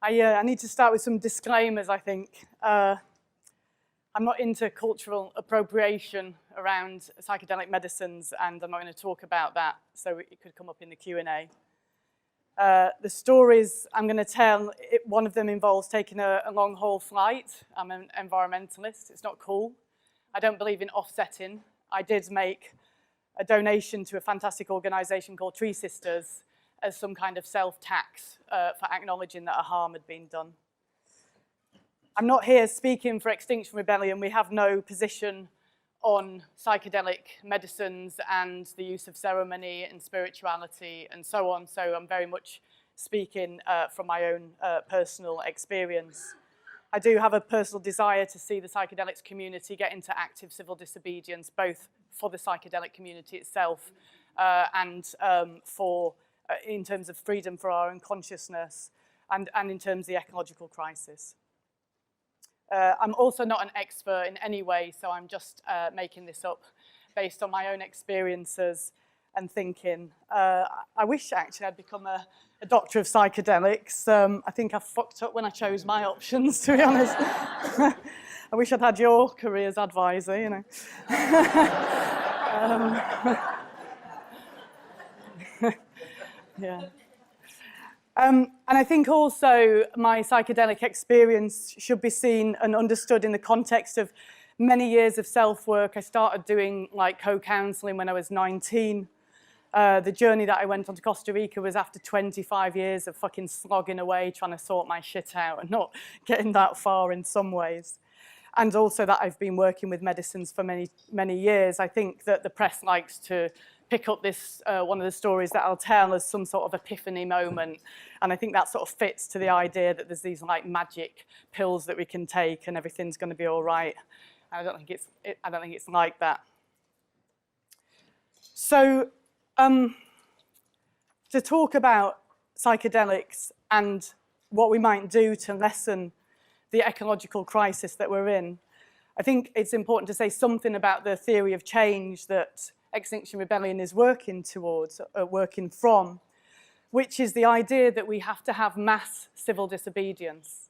I need to start with some disclaimers, I think. I'm not into cultural appropriation around psychedelic medicines, and I'm not going to talk about that, so it could come up in the Q&A. The stories I'm going to tell, one of them involves taking a long-haul flight. I'm an environmentalist. It's not cool. I don't believe in offsetting. I did make a donation to a fantastic organization called Tree Sisters as some kind of self-tax for acknowledging that a harm had been done. I'm not here speaking for Extinction Rebellion. We have no position on psychedelic medicines and the use of ceremony and spirituality and so on. So I'm very much speaking from my own personal experience. I do have a personal desire to see the psychedelics community get into active civil disobedience, both for the psychedelic community itself and in terms of freedom for our own consciousness and in terms of the ecological crisis. I'm also not an expert in any way, so I'm just making this up based on my own experiences and thinking. I wish actually I'd become a doctor of psychedelics. I think I fucked up when I chose my options, to be honest. I wish I'd had your career as advisor, you know. Yeah. And I think also my psychedelic experience should be seen and understood in the context of many years of self-work. I started doing like co-counseling when I was 19. The journey that I went on to Costa Rica was after 25 years of fucking slogging away, trying to sort my shit out and not getting that far in some ways. And also that I've been working with medicines for many, many years. I think that the press likes to pick up this, one of the stories that I'll tell as some sort of epiphany moment. And I think that sort of fits to the idea that there's these like magic pills that we can take and everything's going to be all right. I don't think it's like that. So to talk about psychedelics and what we might do to lessen the ecological crisis that we're in, I think it's important to say something about the theory of change that Extinction Rebellion is working towards, working from, which is the idea that we have to have mass civil disobedience.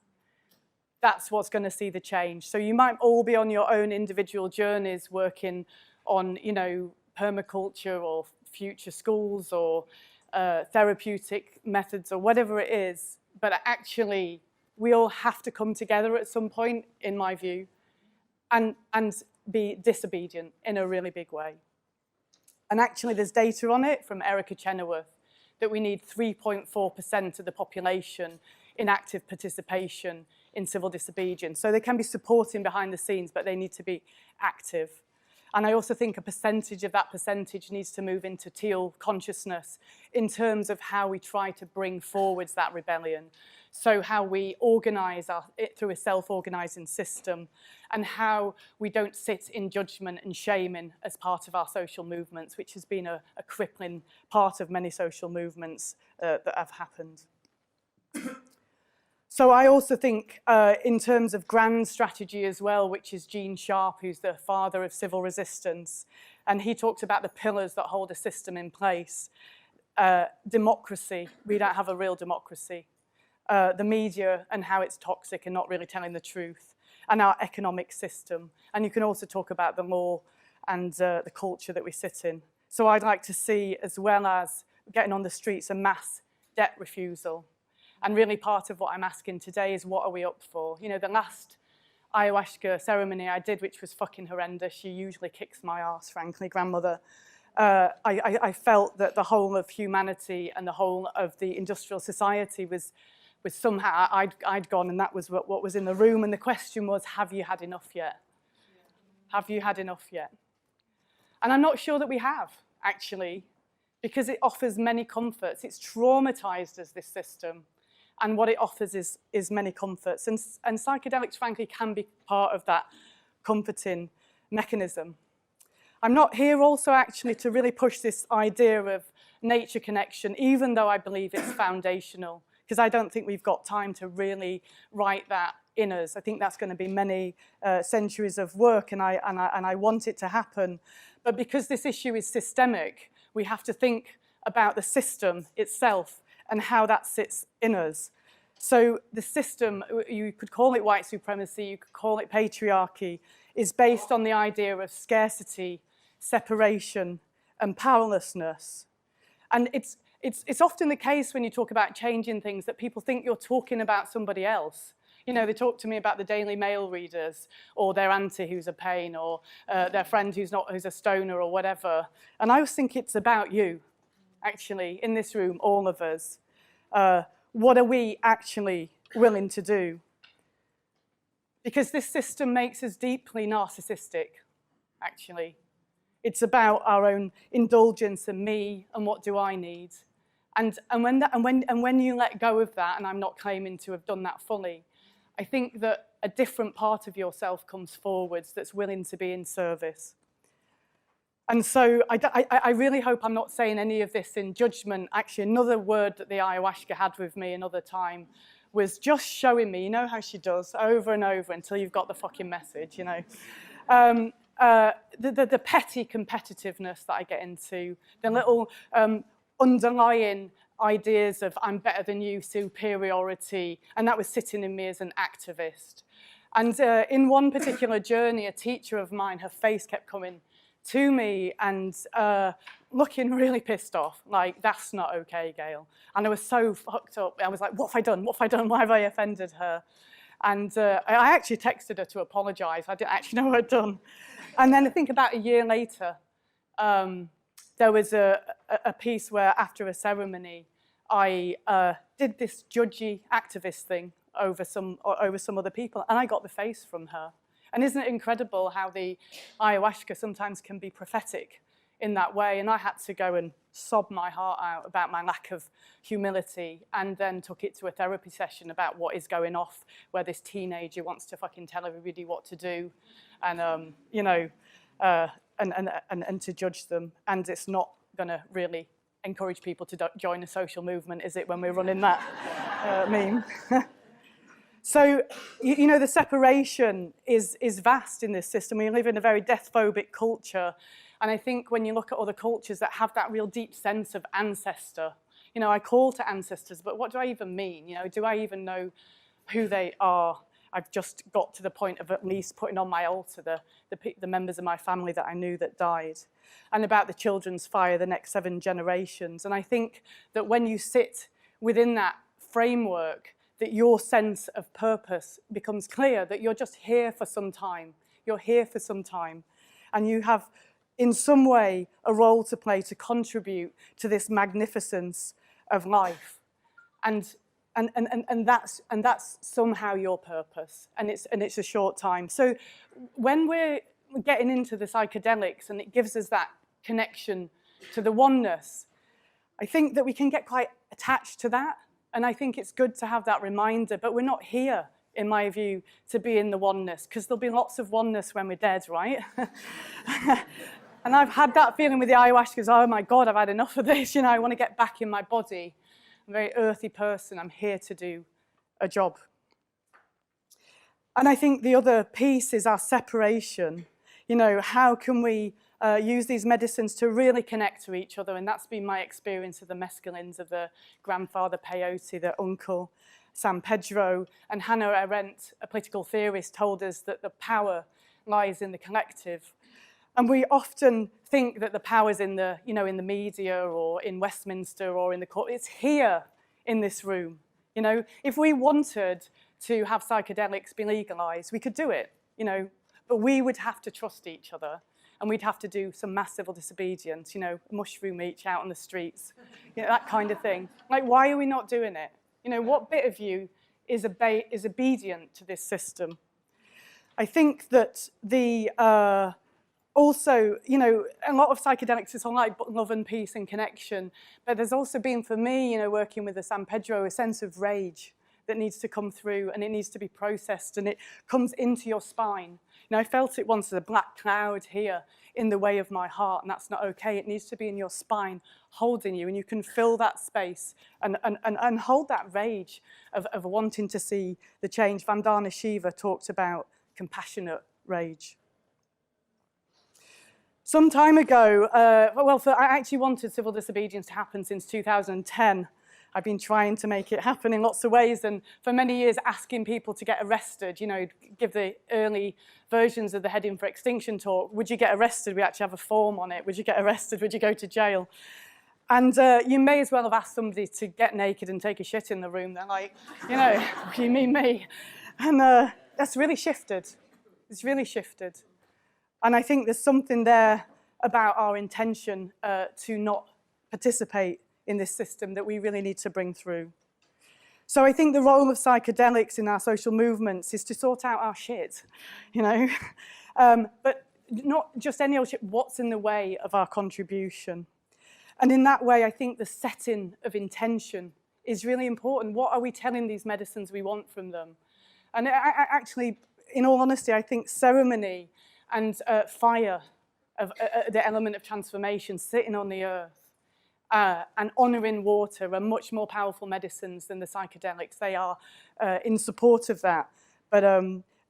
That's what's going to see the change. So you might all be on your own individual journeys working on, you know, permaculture or future schools or therapeutic methods or whatever it is. But actually, we all have to come together at some point, in my view, and be disobedient in a really big way. And actually, there's data on it from Erica Chenoweth that we need 3.4% of the population in active participation in civil disobedience. So they can be supporting behind the scenes, but they need to be active. And I also think a percentage of that percentage needs to move into teal consciousness in terms of how we try to bring forwards that rebellion. So how we organise it through a self-organising system and how we don't sit in judgment and shaming as part of our social movements, which has been a crippling part of many social movements that have happened. So I also think in terms of grand strategy as well, which is Gene Sharp, who's the father of civil resistance, and he talks about the pillars that hold a system in place. Democracy, we don't have a real democracy. The media and how it's toxic and not really telling the truth, and our economic system. And you can also talk about the law and the culture that we sit in. So I'd like to see, as well as getting on the streets, a mass debt refusal. And really part of what I'm asking today is, what are we up for? You know, the last ayahuasca ceremony I did, which was fucking horrendous, she usually kicks my ass, frankly, grandmother. I felt that the whole of humanity and the whole of the industrial society was somehow, I'd gone, and that was what was in the room. And the question was, have you had enough yet? Have you had enough yet? And I'm not sure that we have, actually, because it offers many comforts. It's traumatized us, this system. And what it offers is many comforts. And psychedelics, frankly, can be part of that comforting mechanism. I'm not here also, actually, to really push this idea of nature connection, even though I believe it's foundational, because I don't think we've got time to really write that in us. I think that's going to be many centuries of work, and I want it to happen. But because this issue is systemic, we have to think about the system itself and how that sits in us. So the system, you could call it white supremacy, you could call it patriarchy, is based on the idea of scarcity, separation, and powerlessness. And it's often the case when you talk about changing things that people think you're talking about somebody else. You know, they talk to me about the Daily Mail readers, or their auntie who's a pain, or their friend who's a stoner, or whatever. And I always think it's about you, actually, in this room, all of us. What are we actually willing to do? Because this system makes us deeply narcissistic, actually. It's about our own indulgence and me and what do I need. And when you let go of that, and I'm not claiming to have done that fully, I think that a different part of yourself comes forwards that's willing to be in service. And so I really hope I'm not saying any of this in judgment. Actually, another word that the ayahuasca had with me another time was just showing me, you know how she does, over and over until you've got the fucking message, you know. The petty competitiveness that I get into, the little underlying ideas of I'm better than you, superiority, and that was sitting in me as an activist. And in one particular journey, a teacher of mine, her face kept coming to me and looking really pissed off, like, that's not okay, Gail. And I was so fucked up. I was like, what have I done? What have I done? Why have I offended her? And I actually texted her to apologize. I didn't actually know what I'd done. And then I think about a year later, there was a piece where after a ceremony, I did this judgy activist thing over some other people, and I got the face from her. And isn't it incredible how the ayahuasca sometimes can be prophetic in that way? And I had to go and sob my heart out about my lack of humility, and then took it to a therapy session about what is going off, where this teenager wants to fucking tell everybody what to do, and you know, and to judge them. And it's not going to really encourage people to join a social movement, is it, when we're running that meme? So, you know, the separation is vast in this system. We live in a very death-phobic culture. And I think when you look at other cultures that have that real deep sense of ancestor, you know, I call to ancestors, but what do I even mean? You know, do I even know who they are? I've just got to the point of at least putting on my altar the members of my family that I knew that died, and about the children's fire, the next 7 generations. And I think that when you sit within that framework, that your sense of purpose becomes clear, that you're just here for some time. You're here for some time. And you have, in some way, a role to play to contribute to this magnificence of life. And that's somehow your purpose. And it's a short time. So when we're getting into the psychedelics and it gives us that connection to the oneness, I think that we can get quite attached to that. And I think it's good to have that reminder, but we're not here, in my view, to be in the oneness, because there'll be lots of oneness when we're dead, right? And I've had that feeling with the ayahuasca, oh my God, I've had enough of this, you know, I want to get back in my body. I'm a very earthy person, I'm here to do a job. And I think the other piece is our separation. You know, how can we use these medicines to really connect to each other? And that's been my experience of the mescalines of the grandfather peyote, the uncle San Pedro. And Hannah Arendt, a political theorist, told us that the power lies in the collective. And we often think that the power's in the, you know, in the media or in Westminster or in the court. It's here in this room. You know, if we wanted to have psychedelics be legalized, we could do it, you know, but we would have to trust each other. And we'd have to do some mass civil disobedience, you know, mushroom each out on the streets, you know, that kind of thing. Like, why are we not doing it? You know, what bit of you is obedient to this system? I think that the, also, you know, a lot of psychedelics is on like love and peace and connection, but there's also been, for me, you know, working with the San Pedro, a sense of rage that needs to come through, and it needs to be processed, and it comes into your spine. You know, I felt it once as a black cloud here in the way of my heart, and that's not okay. It needs to be in your spine, holding you, and you can fill that space and hold that rage of wanting to see the change. Vandana Shiva talked about compassionate rage. Some time ago, I actually wanted civil disobedience to happen since 2010, I've been trying to make it happen in lots of ways, and for many years asking people to get arrested, you know, give the early versions of the Heading for Extinction talk. Would you get arrested? We actually have a form on it. Would you get arrested? Would you go to jail? And you may as well have asked somebody to get naked and take a shit in the room. They're like, you know, you mean me? And that's really shifted. It's really shifted. And I think there's something there about our intention to not participate in this system that we really need to bring through. So I think the role of psychedelics in our social movements is to sort out our shit, you know, but not just any old shit, what's in the way of our contribution. And in that way, I think the setting of intention is really important. What are we telling these medicines we want from them? And I actually, in all honesty, I think ceremony and fire, of the element of transformation, sitting on the earth, and honouring water are much more powerful medicines than the psychedelics. They are in support of that. But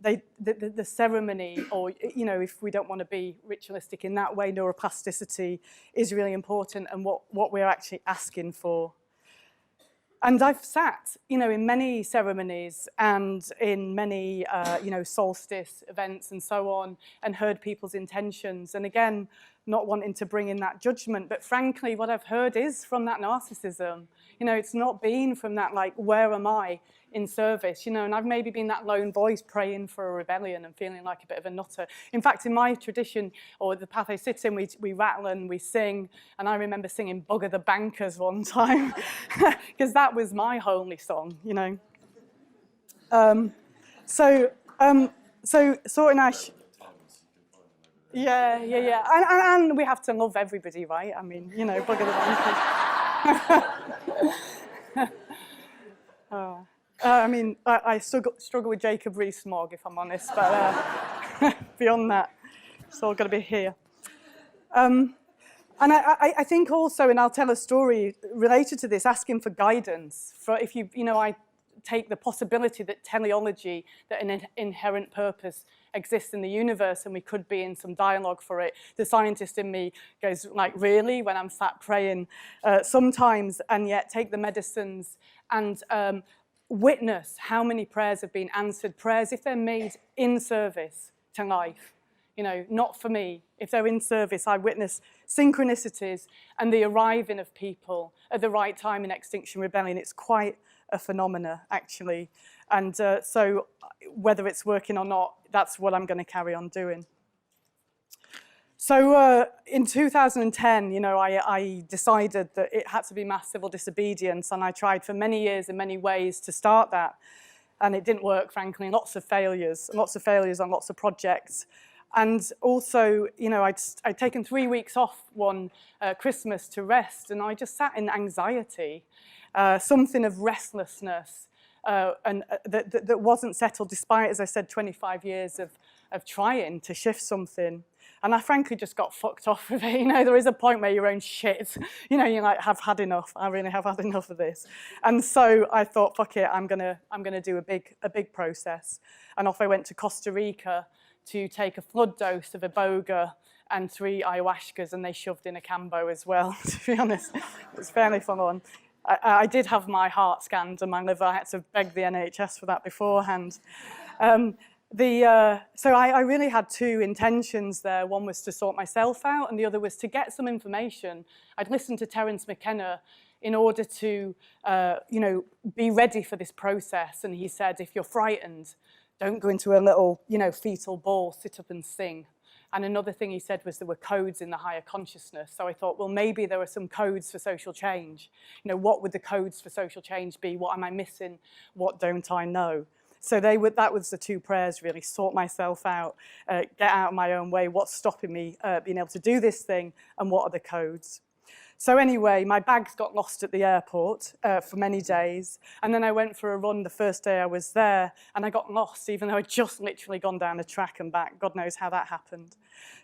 the ceremony, or, you know, if we don't want to be ritualistic in that way, neuroplasticity is really important, and what we're actually asking for. And I've sat, you know, in many ceremonies and in many, you know, solstice events and so on, and heard people's intentions. And again, not wanting to bring in that judgment, but frankly, what I've heard is from that narcissism. You know, it's not been from that, like, where am I in service, you know, and I've maybe been that lone voice praying for a rebellion and feeling like a bit of a nutter. In fact, in my tradition, or the path I sit in, we rattle and we sing, and I remember singing Bugger the Bankers one time, because that was my holy song, you know. So sorting our... Yeah. And we have to love everybody, right? I mean, you know, Bugger the Bankers. I mean, I struggle with Jacob Rees-Mogg, if I'm honest, but beyond that, it's all got to be here. And I think also, and I'll tell a story related to this, asking for guidance. For if you know, I take the possibility that teleology, that an inherent purpose exists in the universe and we could be in some dialogue for it. The scientist in me goes, like, really? When I'm sat praying sometimes, and yet take the medicines and witness how many prayers have been answered. Prayers, if they're made in service to life, you know, not for me. If they're in service, I witness synchronicities and the arriving of people at the right time in Extinction Rebellion. It's quite a phenomena, actually. And so whether it's working or not, that's what I'm going to carry on doing. So in 2010, you know, I decided that it had to be mass civil disobedience, and I tried for many years in many ways to start that. And it didn't work, frankly. Lots of failures on lots of projects. And also, you know, I'd taken 3 weeks off one Christmas to rest, and I just sat in anxiety, something of restlessness, and that wasn't settled, despite, as I said, 25 years of trying to shift something. And I frankly just got fucked off with it. You know, there is a point where your own shit, you know, you like, have had enough. I really have had enough of this. And so I thought, fuck it, I'm gonna do a big process. And off I went to Costa Rica to take a flood dose of iboga and 3 ayahuascas, and they shoved in a cambo as well, to be honest. It was fairly full on. I did have my heart scanned and my liver. I had to beg the NHS for that beforehand. So I really had 2 intentions there. One was to sort myself out, and the other was to get some information. I'd listened to Terence McKenna in order to, you know, be ready for this process. And he said, if you're frightened, don't go into a little, you know, fetal ball, sit up and sing. And another thing he said was there were codes in the higher consciousness. So I thought, well, maybe there are some codes for social change. You know, what would the codes for social change be? What am I missing? What don't I know? So that was the 2 prayers, really. Sort myself out, get out of my own way. What's stopping me being able to do this thing? And what are the codes? So anyway, my bags got lost at the airport for many days. And then I went for a run the first day I was there, and I got lost, even though I'd just literally gone down the track and back. God knows how that happened.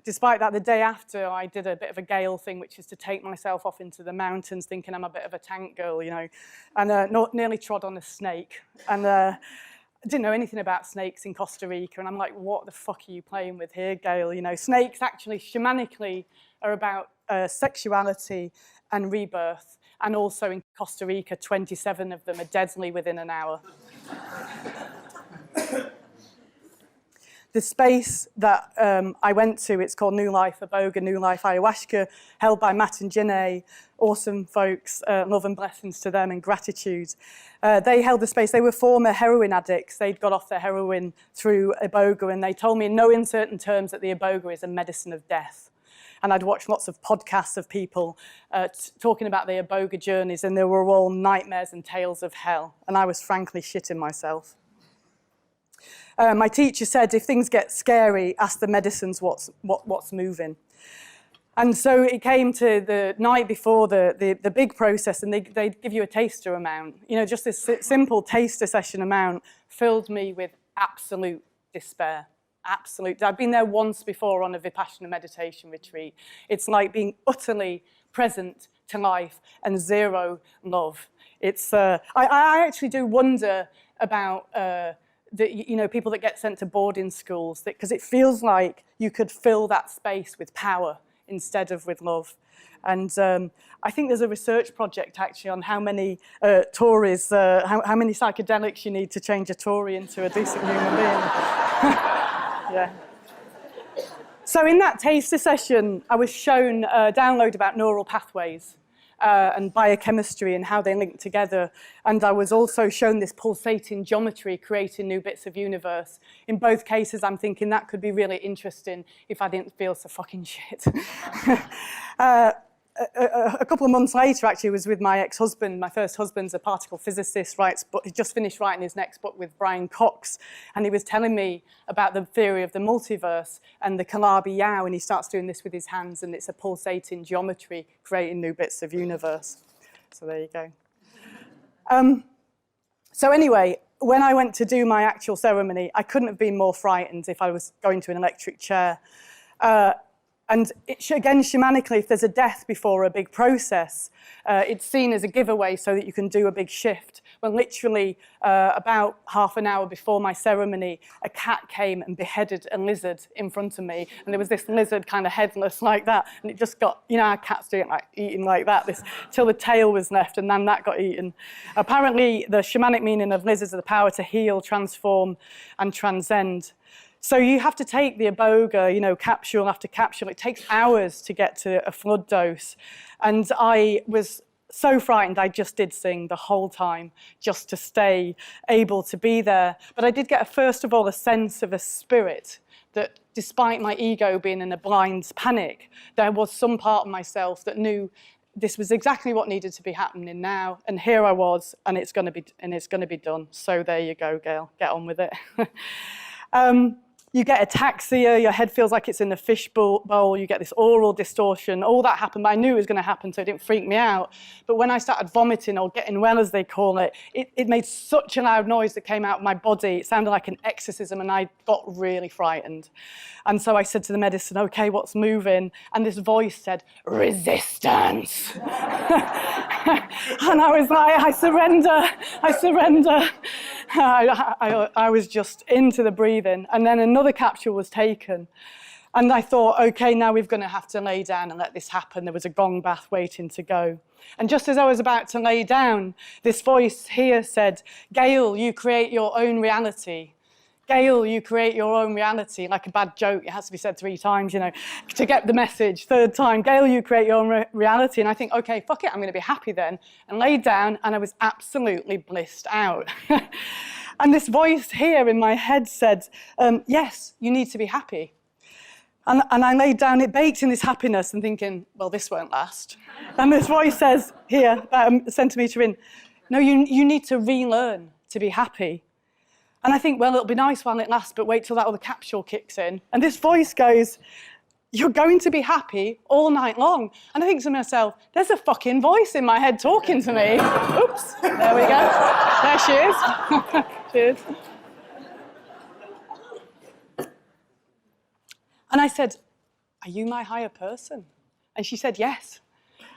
Despite that, the day after, I did a bit of a Gail thing, which is to take myself off into the mountains, thinking I'm a bit of a tank girl, you know, and nearly trod on a snake. And I didn't know anything about snakes in Costa Rica, and I'm like, what the fuck are you playing with here, Gail? You know, snakes actually, shamanically, are about sexuality and rebirth. And also in Costa Rica, 27 of them are deadly within an hour. The space that I went to, it's called New Life Iboga, New Life Ayahuasca, held by Matt and Janae, awesome folks, love and blessings to them and gratitude. They held the space. They were former heroin addicts. They'd got off their heroin through Iboga, and they told me in no uncertain terms that the Iboga is a medicine of death. And I'd watched lots of podcasts of people talking about their Iboga journeys, and they were all nightmares and tales of hell. And I was frankly shitting myself. My teacher said, if things get scary, ask the medicines what's moving. And so it came to the night before the big process, and they'd give you a taster amount. You know, just this simple taster session amount filled me with absolute despair. Absolute. I've been there once before on a Vipassana meditation retreat. It's like being utterly present to life and zero love. It's. I actually do wonder about people that get sent to boarding schools, because it feels like you could fill that space with power instead of with love. And I think there's a research project actually on how many Tories, how many psychedelics you need to change a Tory into a decent human being. Yeah. So in that taster session, I was shown a download about neural pathways and biochemistry and how they link together. And I was also shown this pulsating geometry creating new bits of universe. In both cases, I'm thinking that could be really interesting if I didn't feel so fucking shit. A couple of months later, actually, was with my ex-husband. My first husband's a particle physicist, he just finished writing his next book with Brian Cox, and he was telling me about the theory of the multiverse and the Calabi Yao, and he starts doing this with his hands, and it's a pulsating geometry creating new bits of universe. So there you go. So anyway, when I went to do my actual ceremony, I couldn't have been more frightened if I was going to an electric chair. And again, shamanically, if there's a death before a big process, it's seen as a giveaway so that you can do a big shift. When literally about half an hour before my ceremony, a cat came and beheaded a lizard in front of me. And there was this lizard kind of headless like that. And it just got, you know how cats do it, like eating like that, till the tail was left, and then that got eaten. Apparently, the shamanic meaning of lizards is the power to heal, transform, and transcend. So you have to take the iboga, capsule after capsule. It takes hours to get to a flood dose. And I was so frightened, I just did sing the whole time, just to stay able to be there. But I did get, first of all, a sense of a spirit that, despite my ego being in a blind panic, there was some part of myself that knew this was exactly what needed to be happening now. And here I was, and it's going to be done. So there you go, Gail. Get on with it. You get ataxia, your head feels like it's in a fish bowl, you get this oral distortion, all that happened, but I knew it was going to happen, so it didn't freak me out. But when I started vomiting, or getting well as they call it, it made such a loud noise that came out of my body. It sounded like an exorcism, and I got really frightened. And so I said to the medicine, okay, what's moving? And this voice said, resistance. And I was like, I surrender. I was just into the breathing. And then another capsule was taken. And I thought, okay, now we're going to have to lay down and let this happen. There was a gong bath waiting to go. And just as I was about to lay down, this voice here said, Gail, you create your own reality. Gail, you create your own reality. Like a bad joke, it has to be said 3 times, to get the message. 3rd time, Gail, you create your own reality. And I think, okay, fuck it, I'm going to be happy then. And laid down, and I was absolutely blissed out. And this voice here in my head said, yes, you need to be happy. And I laid down, it baked in this happiness, and thinking, well, this won't last. And this voice says here, about a centimetre in, no, you need to relearn to be happy. And I think, well, it'll be nice while it lasts, but wait till that other capsule kicks in. And this voice goes, you're going to be happy all night long. And I think to myself, there's a fucking voice in my head talking to me. Oops, there we go. There she is. Cheers. And I said, are you my higher person? And she said, yes.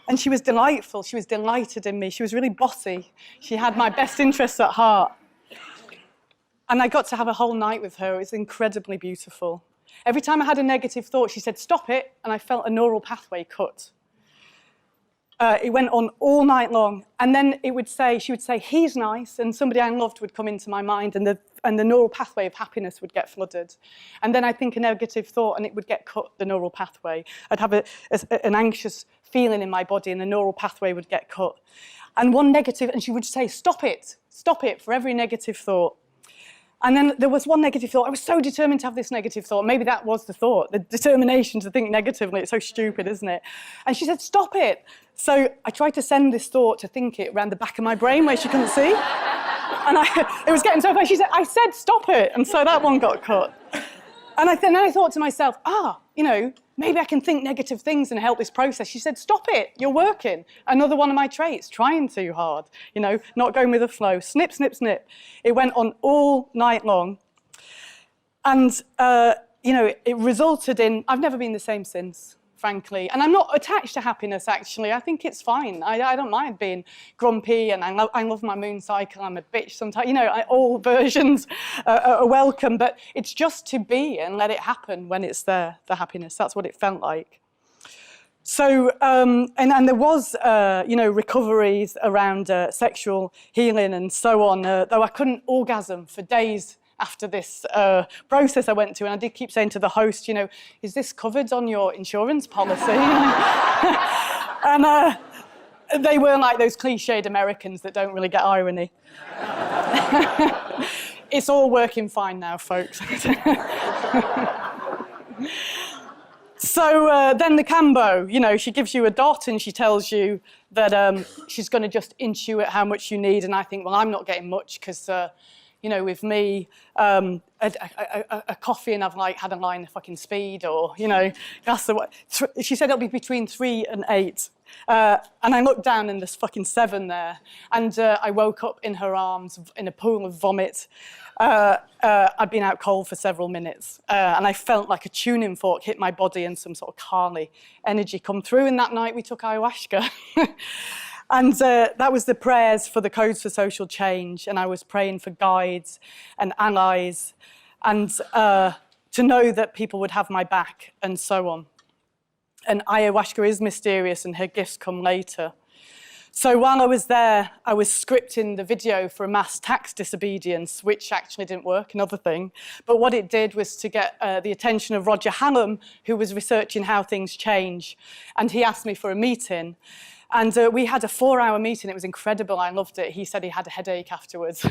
And she was delightful. She was delighted in me. She was really bossy. She had my best interests at heart. And I got to have a whole night with her. It was incredibly beautiful. Every time I had a negative thought, she said, stop it, and I felt a neural pathway cut. It went on all night long, and then she would say, he's nice, and somebody I loved would come into my mind, and the neural pathway of happiness would get flooded. And then I'd think a negative thought, and it would get cut, the neural pathway. I'd have an anxious feeling in my body, and the neural pathway would get cut. And one negative, and she would say, stop it, for every negative thought. And then there was one negative thought. I was so determined to have this negative thought. Maybe that was the thought, the determination to think negatively. It's so stupid, isn't it? And she said, stop it. So I tried to send this thought to think it around the back of my brain where she couldn't see. And it was getting so far. She said, I said, stop it. And so that one got cut. And then I thought to myself, maybe I can think negative things and help this process. She said, stop it, you're working. Another one of my traits, trying too hard, not going with the flow. Snip, snip, snip. It went on all night long. And, it resulted in, I've never been the same since, frankly. And I'm not attached to happiness, actually. I think it's fine. I don't mind being grumpy, and I love my moon cycle. I'm a bitch sometimes. All versions are welcome, but it's just to be and let it happen when it's there, the happiness. That's what it felt like. So, and there was, recoveries around sexual healing and so on, though I couldn't orgasm for days after this process I went to, and I did keep saying to the host, is this covered on your insurance policy? And they were like those cliched Americans that don't really get irony. It's all working fine now, folks. So then the Cambo, she gives you a dot and she tells you that she's going to just intuit how much you need, and I think, well, I'm not getting much because with me, a coffee and I've had a line of fucking speed, or, that's the way. She said it'll be between 3 and 8. And I looked down and there's fucking 7 there. And I woke up in her arms in a pool of vomit. I'd been out cold for several minutes. And I felt like a tuning fork hit my body and some sort of Kali energy come through. And that night we took ayahuasca. And that was the prayers for the codes for social change. And I was praying for guides and allies, and to know that people would have my back and so on. And ayahuasca is mysterious and her gifts come later. So while I was there, I was scripting the video for a mass tax disobedience, which actually didn't work, another thing. But what it did was to get the attention of Roger Hallam, who was researching how things change. And he asked me for a meeting. And we had a 4-hour meeting. It was incredible. I loved it. He said he had a headache afterwards.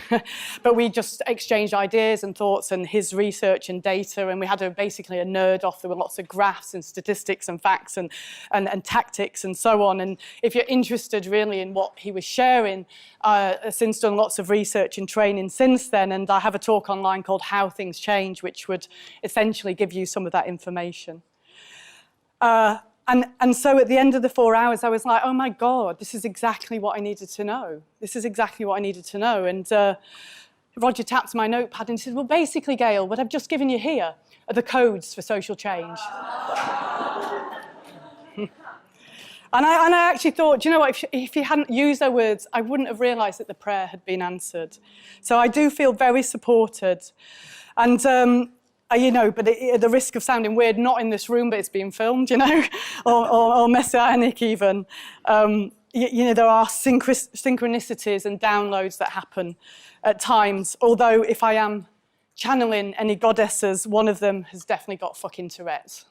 But we just exchanged ideas and thoughts and his research and data. And we had basically a nerd off. There were lots of graphs and statistics and facts and tactics and so on. And if you're interested really in what he was sharing, I've since done lots of research and training since then. And I have a talk online called How Things Change, which would essentially give you some of that information. And so at the end of the 4 hours, I was like, oh my God, this is exactly what I needed to know. This is exactly what I needed to know. And Roger tapped my notepad and he said, well, basically, Gail, what I've just given you here are the codes for social change. And I actually thought, do you know what, if he hadn't used those words, I wouldn't have realised that the prayer had been answered. So I do feel very supported. And but at the risk of sounding weird, not in this room, but it's being filmed, or messianic even. There are synchronicities and downloads that happen at times. Although if I am channeling any goddesses, one of them has definitely got fucking Tourette's.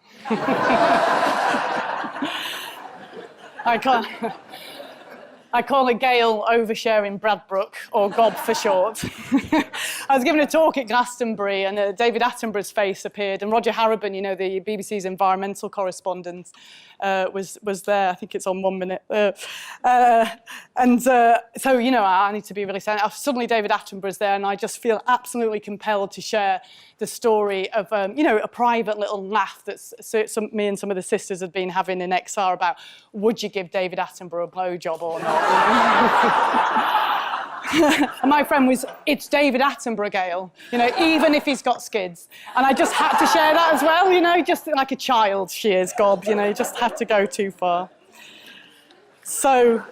I call it Gail Oversharing Bradbrook, or Gob for short. I was giving a talk at Glastonbury, and David Attenborough's face appeared, and Roger Harrison, the BBC's environmental correspondent, was there. I think it's on 1 minute. So, I need to be really saying, suddenly David Attenborough's there, and I just feel absolutely compelled to share the story of, a private little laugh that me and some of the sisters had been having in XR about, would you give David Attenborough a blowjob or not? And my friend was, it's David Attenborough, Gail, even if he's got skids. And I just had to share that as well, just like a child she is, Gob, just had to go too far. So...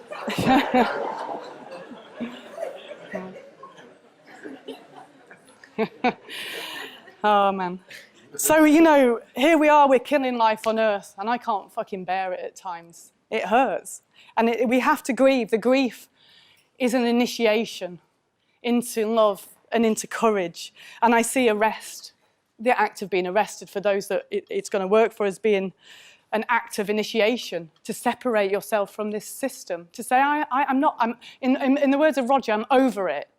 Oh, man. So, here we are, we're killing life on Earth, and I can't fucking bear it at times. It hurts. And we have to grieve. The grief is an initiation into love and into courage. And I see arrest, the act of being arrested for those that it's going to work for, as being an act of initiation, to separate yourself from this system, to say, in the words of Roger, I'm over it.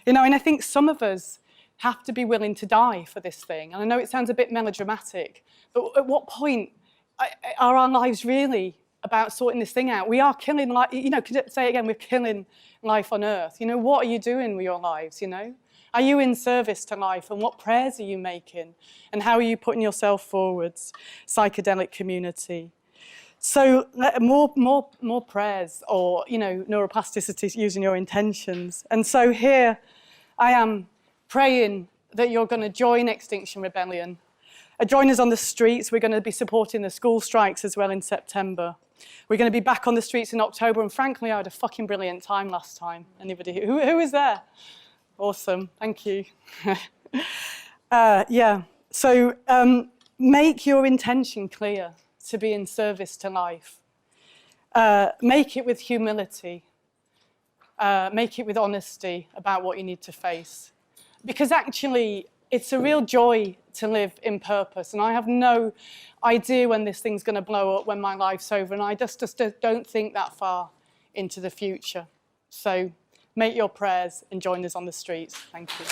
You know, and I think some of us have to be willing to die for this thing. And I know it sounds a bit melodramatic, but at what point are our lives really about sorting this thing out? We are killing life, you know, say it again, we're killing life on earth. You know, what are you doing with your lives, you know? Are you in service to life, and what prayers are you making? And how are you putting yourself forwards? Psychedelic community. So more prayers, or, you know, neuroplasticity using your intentions. And so here I am praying that you're going to join Extinction Rebellion. Join us on the streets. We're going to be supporting the school strikes as well in September. We're going to be back on the streets in October, and frankly, I had a fucking brilliant time last time. Anybody who is there? Awesome, thank you. Yeah, so make your intention clear to be in service to life. Make it with humility. Make it with honesty about what you need to face. Because actually, it's a real joy to live in purpose. And I have no idea when this thing's going to blow up, when my life's over. And I just don't think that far into the future. So make your prayers and join us on the streets. Thank you.